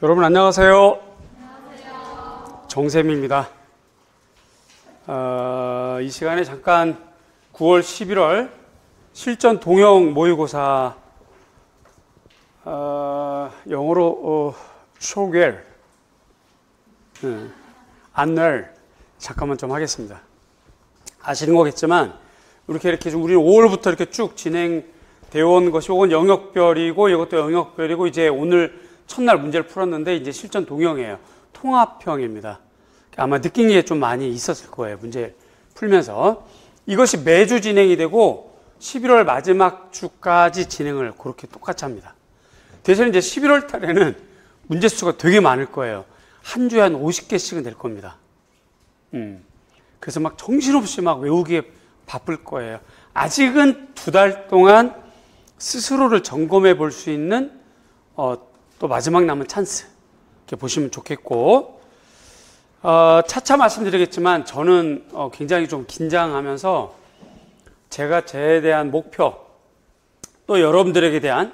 여러분 안녕하세요. 정쌤입니다. 이 시간에 잠깐 9월 11월 실전 동영 모의고사 영어로 쇼겔 안내를 잠깐만 좀 하겠습니다. 아시는 거겠지만 이렇게 좀 우리는 5월부터 이렇게 쭉 진행되어 온 것이 이건 영역별이고 이것도 영역별이고 이제 오늘 첫날 문제를 풀었는데 이제 실전 동영이에요. 통합형입니다. 아마 느낀 게 좀 많이 있었을 거예요. 문제 풀면서. 이것이 매주 진행이 되고 11월 마지막 주까지 진행을 그렇게 똑같이 합니다. 대신 이제 11월 달에는 문제 수가 되게 많을 거예요. 한 주에 한 50개씩은 될 겁니다. 그래서 막 정신없이 막 외우기에 바쁠 거예요. 아직은 2달 동안 스스로를 점검해 볼 수 있는 또 마지막 남은 찬스 이렇게 보시면 좋겠고, 차차 말씀드리겠지만 저는 굉장히 좀 긴장하면서 제가 저에 대한 목표 또 여러분들에게 대한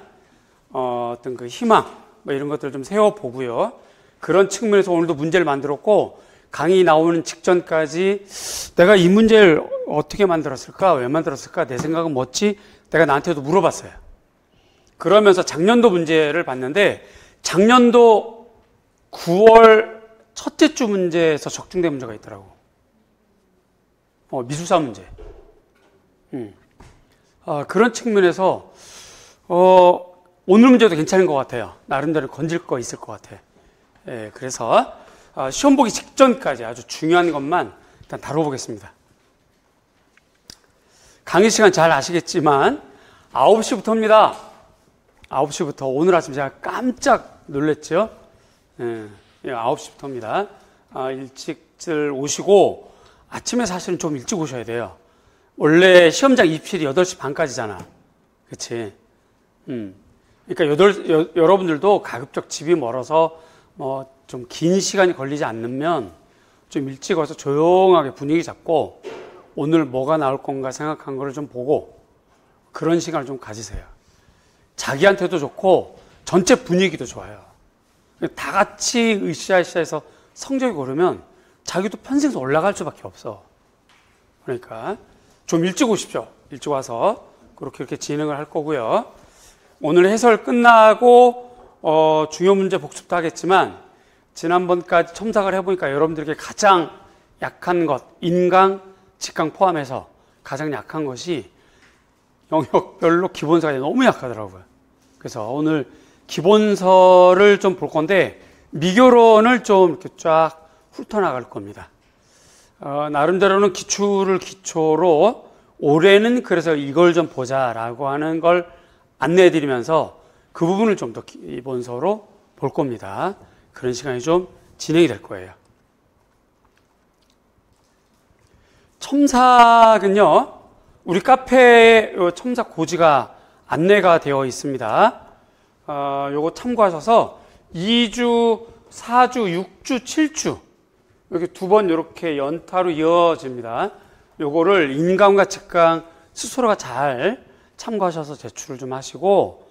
어떤 그 희망 뭐 이런 것들을 좀 세워보고요. 그런 측면에서 오늘도 문제를 만들었고, 강의 나오는 직전까지 내가 이 문제를 어떻게 만들었을까, 왜 만들었을까, 내 생각은 뭐지, 내가 나한테도 물어봤어요. 그러면서 작년도 문제를 봤는데 작년도 9월 첫째 주 문제에서 적중된 문제가 있더라고. 미술사 문제. 그런 측면에서 오늘 문제도 괜찮은 것 같아요. 나름대로 건질 거 있을 것 같아. 그래서 시험 보기 직전까지 아주 중요한 것만 일단 다뤄보겠습니다. 강의 시간 잘 아시겠지만 9시부터입니다. 9시부터. 오늘 아침 제가 깜짝 놀랐죠. 9시부터입니다. 일찍들 오시고 아침에 사실은 좀 일찍 오셔야 돼요. 원래 시험장 입실이 8시 반까지잖아. 그치? 그러니까 여러분들도 가급적 집이 멀어서 뭐 좀 긴 시간이 걸리지 않으면 좀 일찍 와서 조용하게 분위기 잡고 오늘 뭐가 나올 건가 생각한 거를 좀 보고 그런 시간을 좀 가지세요. 자기한테도 좋고 전체 분위기도 좋아요. 다 같이 으쌰으쌰해서 성적이 오르면 자기도 편승해서 올라갈 수밖에 없어. 그러니까 좀 일찍 오십시오. 일찍 와서 그렇게 이렇게 진행을 할 거고요. 오늘 해설 끝나고 중요 문제 복습도 하겠지만 지난번까지 첨삭을 해보니까 여러분들에게 가장 약한 것, 인강, 직강 포함해서 가장 약한 것이 영역별로 기본서가 너무 약하더라고요. 그래서 오늘 기본서를 좀 볼 건데 미교론을 좀 이렇게 쫙 훑어나갈 겁니다. 나름대로는 기출을 기초로 올해는 그래서 이걸 좀 보자라고 하는 걸 안내해 드리면서 그 부분을 좀 더 기본서로 볼 겁니다. 그런 시간이 좀 진행이 될 거예요. 첨삭은요, 우리 카페에 첨삭 고지가 안내가 되어 있습니다. 요거 참고하셔서 2주, 4주, 6주, 7주 이렇게 2번 이렇게 연타로 이어집니다. 요거를 인강과 직강 스스로가 잘 참고하셔서 제출을 좀 하시고,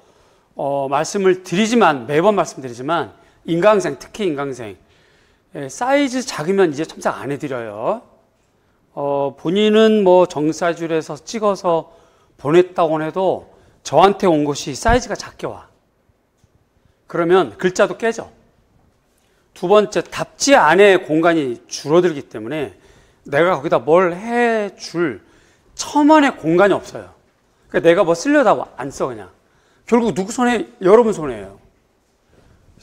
말씀을 드리지만, 매번 말씀드리지만, 인강생, 특히 인강생, 사이즈 작으면 이제 첨삭 안 해드려요. 본인은 뭐 정사줄에서 찍어서 보냈다고 해도 저한테 온 것이 사이즈가 작게 와. 그러면 글자도 깨져. 두 번째, 답지 안에 공간이 줄어들기 때문에 내가 거기다 뭘 해줄 첨언의 공간이 없어요. 그러니까 내가 뭐 쓰려다 안 써, 그냥. 결국 누구 손에? 여러분 손에요.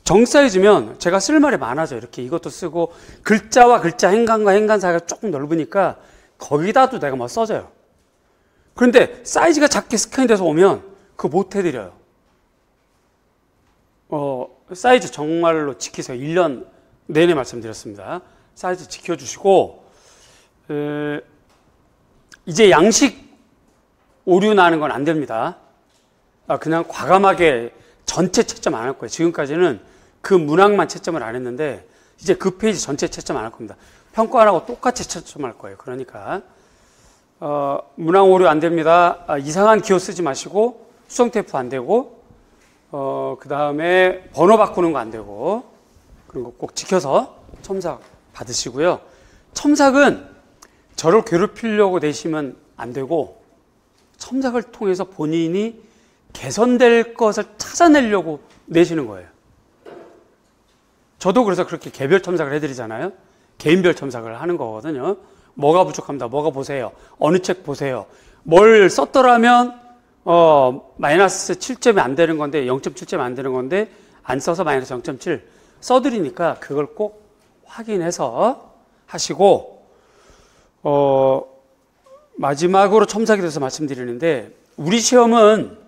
정 사이즈면 제가 쓸 말이 많아져. 이렇게 이것도 쓰고 글자와 글자, 행간과 행간 사이가 조금 넓으니까 거기다도 내가 뭐 써져요. 그런데 사이즈가 작게 스캔이 돼서 오면 그거 못 해드려요. 사이즈 정말로 지키세요. 1년 내내 말씀드렸습니다. 사이즈 지켜주시고, 이제 양식 오류 나는 건 안 됩니다. 그냥 과감하게 전체 채점 안 할 거예요. 지금까지는 그 문항만 채점을 안 했는데 이제 그 페이지 전체 채점 안 할 겁니다. 평가안하고 똑같이 채점할 거예요. 그러니까 문항 오류 안 됩니다. 이상한 기호 쓰지 마시고 수성 테이프 안 되고 그 다음에 번호 바꾸는 거 안 되고 그런 거 꼭 지켜서 첨삭 받으시고요. 첨삭은 저를 괴롭히려고 내시면 안 되고 첨삭을 통해서 본인이 개선될 것을 찾아내려고 내시는 거예요. 저도 그래서 그렇게 개별 첨삭을 해드리잖아요. 개인별 첨삭을 하는 거거든요. 뭐가 부족합니다. 뭐가 보세요. 어느 책 보세요. 뭘 썼더라면 마이너스 7점이 안 되는 건데 0.7점이 안 되는 건데 안 써서 마이너스 0.7 써드리니까 그걸 꼭 확인해서 하시고 마지막으로 첨삭에 대해서 말씀드리는데 우리 시험은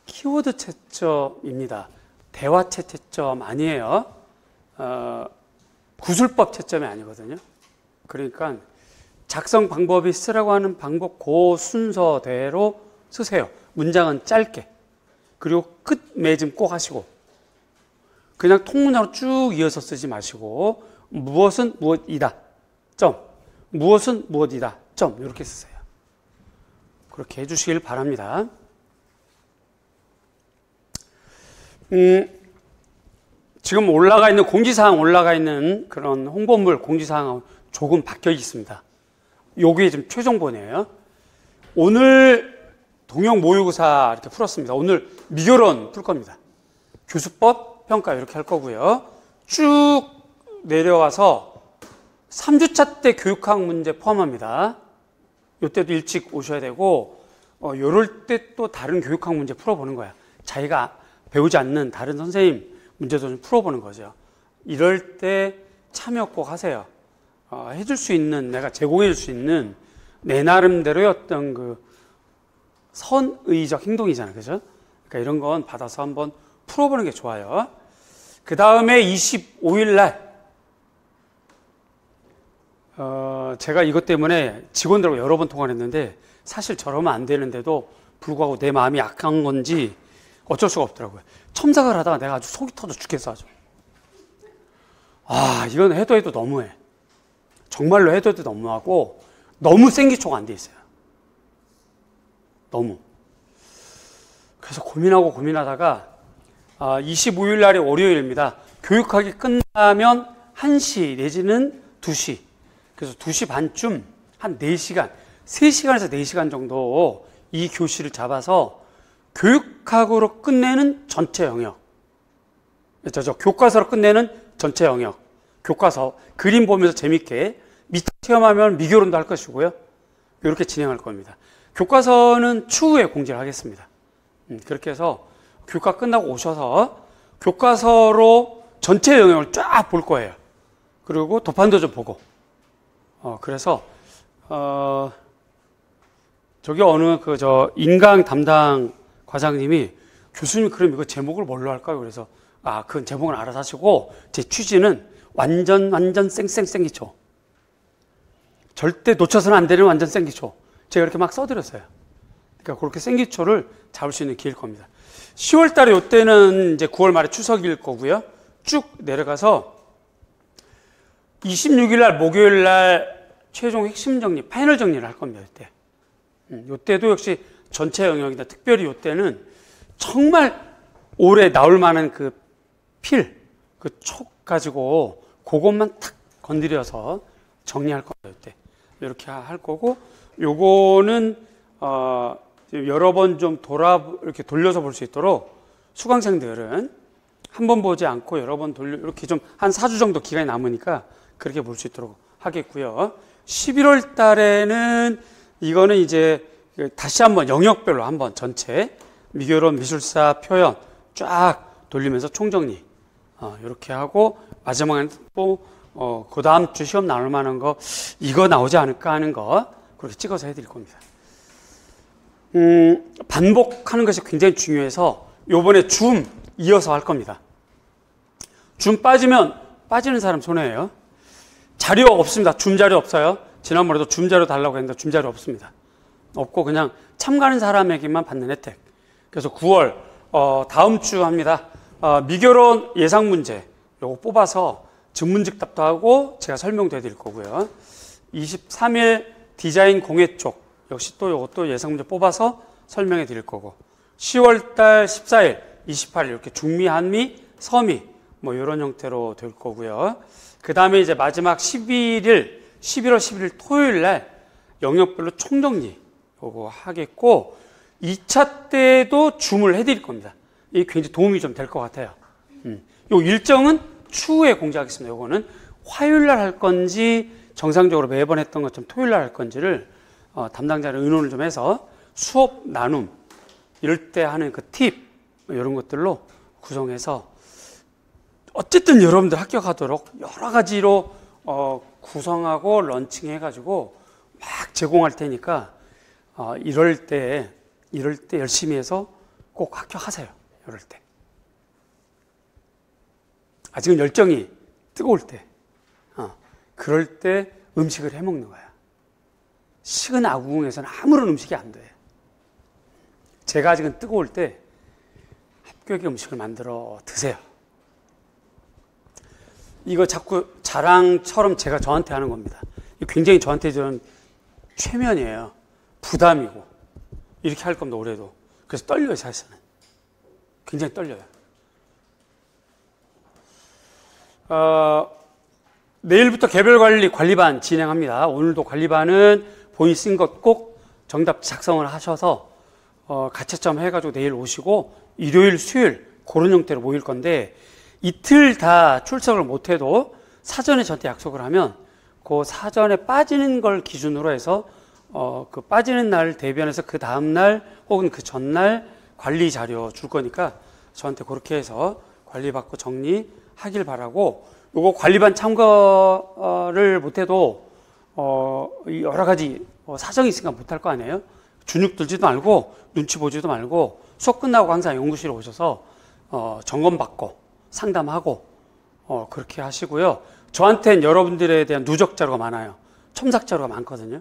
키워드 채점입니다. 대화 채점 아니에요. 구술법 채점이 아니거든요. 그러니까 작성 방법이 쓰라고 하는 방법 그 순서대로 쓰세요. 문장은 짧게. 그리고 끝 맺음 꼭 하시고 그냥 통문으로 쭉 이어서 쓰지 마시고 무엇은 무엇이다. 점. 무엇은 무엇이다. 점. 이렇게 쓰세요. 그렇게 해주시길 바랍니다. 지금 올라가 있는 공지사항 올라가 있는 그런 홍보물 공지사항은 조금 바뀌어 있습니다. 요게 지금 최종본이에요. 오늘 동영 모의고사 이렇게 풀었습니다. 오늘 미결원 풀 겁니다. 교수법 평가 이렇게 할 거고요. 쭉 내려와서 3주차 때 교육학 문제 포함합니다. 요때도 일찍 오셔야 되고 요럴 때 또 다른 교육학 문제 풀어보는 거야. 자기가 배우지 않는 다른 선생님 문제도 좀 풀어보는 거죠. 이럴 때 참여 꼭 하세요. 해줄 수 있는, 내가 제공해 줄 수 있는 내 나름대로의 어떤 그 선의적 행동이잖아요. 그죠? 그러니까 이런 건 받아서 한번 풀어보는 게 좋아요. 그 다음에 25일 날, 제가 이것 때문에 직원들하고 여러 번 통화를 했는데 사실 저러면 안 되는데도 불구하고 내 마음이 약한 건지 어쩔 수가 없더라고요. 첨삭을 하다가 내가 아주 속이 터져 죽겠어 아주. 이건 해도 너무해. 정말로 해도 너무하고 너무 생기초가 안 돼 있어요. 너무. 그래서 고민하다가 25일 날이 월요일입니다. 교육학이 끝나면 1시 내지는 2시. 그래서 2시 반쯤 한 4시간, 3시간에서 4시간 정도 이 교실을 잡아서 교육학으로 끝내는 전체 영역. 교과서로 끝내는 전체 영역. 교과서, 그림 보면서 재밌게 미적 체험하면 미결론도 할 것이고요. 이렇게 진행할 겁니다. 교과서는 추후에 공지를 하겠습니다. 그렇게 해서 교과 끝나고 오셔서 교과서로 전체 영역을 쫙 볼 거예요. 그리고 도판도 좀 보고. 그래서 저기 어느 인강 담당 과장님이 교수님 그럼 이거 제목을 뭘로 할까요? 그래서 그 제목은 알아서 하시고 제 취지는 완전 쌩쌩기초. 절대 놓쳐서는 안 되는 완전 생기초. 제가 이렇게 막 써드렸어요. 그러니까 그렇게 생기초를 잡을 수 있는 기회일 겁니다. 10월 달에 이때는 이제 9월 말에 추석일 거고요. 쭉 내려가서 26일 날 목요일 날 최종 핵심 정리, 파이널 정리를 할 겁니다. 이때. 이때도 역시 전체 영역이다. 특별히 이때는 정말 올해 나올 만한 그 촉 가지고 그것만 탁 건드려서 정리할 거예요. 이때. 이렇게 할 거고, 요거는 여러 번 좀 이렇게 돌려서 볼 수 있도록 수강생들은 한 번 보지 않고 여러 번 이렇게 좀 한 4주 정도 기간이 남으니까 그렇게 볼 수 있도록 하겠고요. 11월 달에는 이거는 이제 다시 한번 영역별로 한번 전체 미결원 미술사 표현 쫙 돌리면서 총정리 이렇게 하고 마지막에는 또 그 다음 주 시험 나올 만한 거 이거 나오지 않을까 하는 거 그렇게 찍어서 해드릴 겁니다. 반복하는 것이 굉장히 중요해서 요번에 줌 이어서 할 겁니다. 줌 빠지면 빠지는 사람 손해예요. 자료 없습니다. 줌 자료 없어요. 지난번에도 줌 자료 달라고 했는데 줌 자료 없습니다. 없고 그냥 참가하는 사람에게만 받는 혜택. 그래서 9월 다음 주 합니다. 미결원 예상 문제 요거 뽑아서 증문즉답도 하고 제가 설명도 해드릴 거고요. 23일 디자인 공예 쪽 역시 또 요것도 예상 문제 뽑아서 설명해 드릴 거고 10월 달 14일, 28일 이렇게 중미, 한미, 서미 뭐 이런 형태로 될 거고요. 그 다음에 이제 마지막 11월 11일 토요일 날 영역별로 총정리 요거 하겠고 2차 때도 줌을 해드릴 겁니다. 이게 굉장히 도움이 좀 될 것 같아요. 요 일정은 추후에 공지하겠습니다. 요거는 화요일 날 할 건지 정상적으로 매번 했던 것처럼 토요일 날 할 건지를 담당자를 의논을 좀 해서 수업 나눔 이럴 때 하는 그 팁 이런 것들로 구성해서 어쨌든 여러분들 합격하도록 여러 가지로 구성하고 런칭해가지고 막 제공할 테니까 이럴 때 열심히 해서 꼭 합격하세요. 이럴 때 아직은 열정이 뜨거울 때 그럴 때 음식을 해먹는 거야. 식은 아구궁에서는 아무런 음식이 안 돼. 제가 아직은 뜨거울 때 합격의 음식을 만들어 드세요. 이거 자꾸 자랑처럼 제가 저한테 하는 겁니다. 굉장히 저한테 좀 최면이에요. 부담이고 이렇게 할 겁니다. 올해도. 그래서 떨려요. 사실은 굉장히 떨려요. 내일부터 개별관리 관리반 진행합니다. 오늘도 관리반은 본인 쓴 것 꼭 정답 작성을 하셔서 가채점 해가지고 내일 오시고 일요일, 수요일 그런 형태로 모일 건데 이틀 다 출석을 못해도 사전에 저한테 약속을 하면 그 사전에 빠지는 걸 기준으로 해서 그 빠지는 날 대비해서 그 다음날 혹은 그 전날 관리 자료 줄 거니까 저한테 그렇게 해서 관리받고 정리하길 바라고 요거 관리반 참가를 못해도 여러 가지 사정이 있으니까 못할 거 아니에요. 준육 들지도 말고 눈치 보지도 말고 수업 끝나고 항상 연구실에 오셔서 점검받고 상담하고 그렇게 하시고요. 저한테는 여러분들에 대한 누적 자료가 많아요. 첨삭 자료가 많거든요.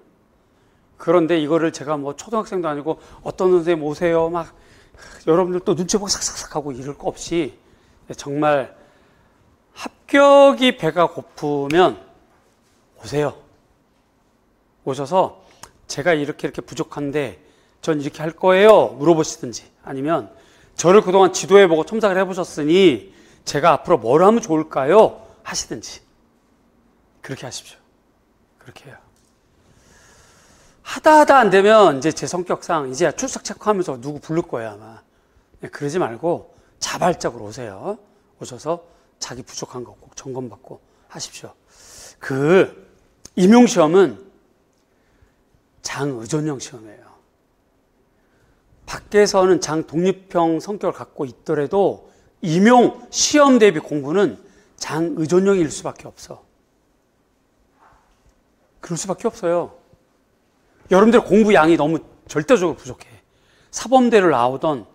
그런데 이거를 제가 뭐 초등학생도 아니고 어떤 선생님 오세요 막 여러분들 또 눈치 보고 삭삭삭 하고 이럴 거 없이 정말 합격이 배가 고프면 오세요. 오셔서 제가 이렇게 부족한데 전 이렇게 할 거예요 물어보시든지 아니면 저를 그동안 지도해보고 첨삭을 해보셨으니 제가 앞으로 뭘 하면 좋을까요 하시든지 그렇게 하십시오. 그렇게 해요. 하다 안 되면 이제 제 성격상 이제 출석 체크하면서 누구 부를 거예요 아마. 그러지 말고 자발적으로 오세요. 오셔서 자기 부족한 거 꼭 점검받고 하십시오. 그 임용시험은 장의존형 시험이에요. 밖에서는 장독립형 성격을 갖고 있더라도 임용 시험 대비 공부는 장의존형일 수밖에 없어. 그럴 수밖에 없어요. 여러분들 공부 양이 너무 절대적으로 부족해. 사범대를 나오던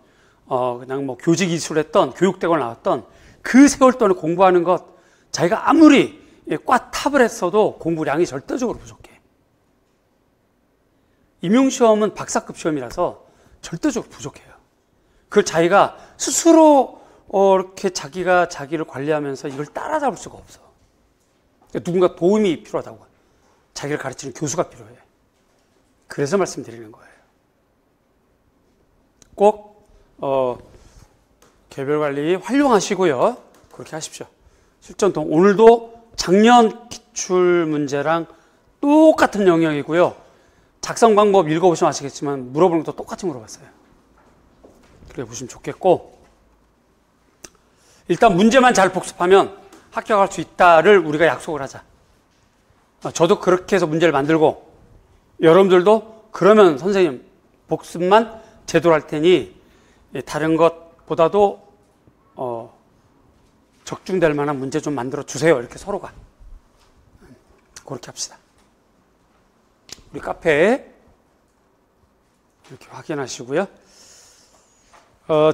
그냥 뭐 교직 이수했던 교육대학을 나왔던 그 세월 동안 공부하는 것 자기가 아무리 꽉 탑을 했어도 공부량이 절대적으로 부족해. 임용시험은 박사급 시험이라서 절대적으로 부족해요. 그걸 자기가 스스로 이렇게 자기가 자기를 관리하면서 이걸 따라잡을 수가 없어. 누군가 도움이 필요하다고. 자기를 가르치는 교수가 필요해. 그래서 말씀드리는 거예요. 꼭 개별관리 활용하시고요. 그렇게 하십시오. 실전 오늘도 작년 기출 문제랑 똑같은 영역이고요. 작성 방법 읽어보시면 아시겠지만 물어보는 것도 똑같이 물어봤어요. 그래 보시면 좋겠고 일단 문제만 잘 복습하면 합격할 수 있다를 우리가 약속을 하자. 저도 그렇게 해서 문제를 만들고 여러분들도 그러면 선생님 복습만 제대로 할 테니 다른 것보다도 적중될 만한 문제 좀 만들어 주세요. 이렇게 서로가 그렇게 합시다. 우리 카페에 이렇게 확인하시고요.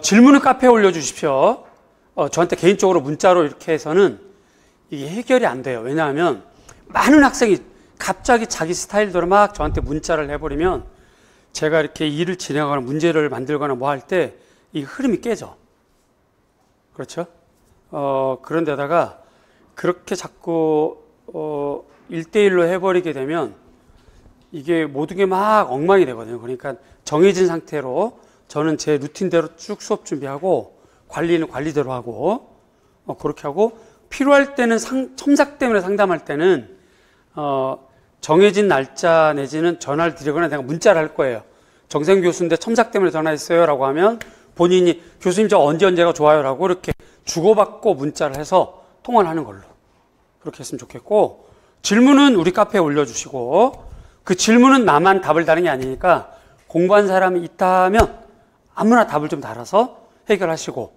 질문은 카페에 올려주십시오. 저한테 개인적으로 문자로 이렇게 해서는 이게 해결이 안 돼요. 왜냐하면 많은 학생이 갑자기 자기 스타일대로 막 저한테 문자를 해버리면 제가 이렇게 일을 진행하거나 문제를 만들거나 뭐 할 때 이 흐름이 깨져. 그렇죠? 그런데다가 그렇게 자꾸 1대1로 해버리게 되면 이게 모든 게 막 엉망이 되거든요. 그러니까 정해진 상태로 저는 제 루틴대로 쭉 수업 준비하고 관리는 관리대로 하고 그렇게 하고 필요할 때는 첨삭 때문에 상담할 때는 정해진 날짜 내지는 전화를 드리거나 내가 문자를 할 거예요. 정생 교수인데 첨삭 때문에 전화했어요 라고 하면 본인이 교수님 저 언제가 좋아요 라고 이렇게 주고받고 문자를 해서 통화를 하는 걸로 그렇게 했으면 좋겠고, 질문은 우리 카페에 올려주시고, 그 질문은 나만 답을 다는 게 아니니까 공부한 사람이 있다면 아무나 답을 좀 달아서 해결하시고,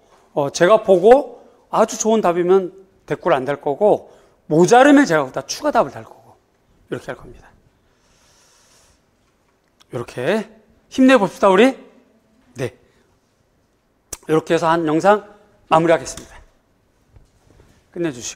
제가 보고 아주 좋은 답이면 댓글 안 달 거고, 모자르면 제가 거기다 추가 답을 달 거고, 이렇게 할 겁니다. 이렇게 힘내봅시다 우리. 네, 이렇게 해서 한 영상 마무리하겠습니다. 끝내주시고.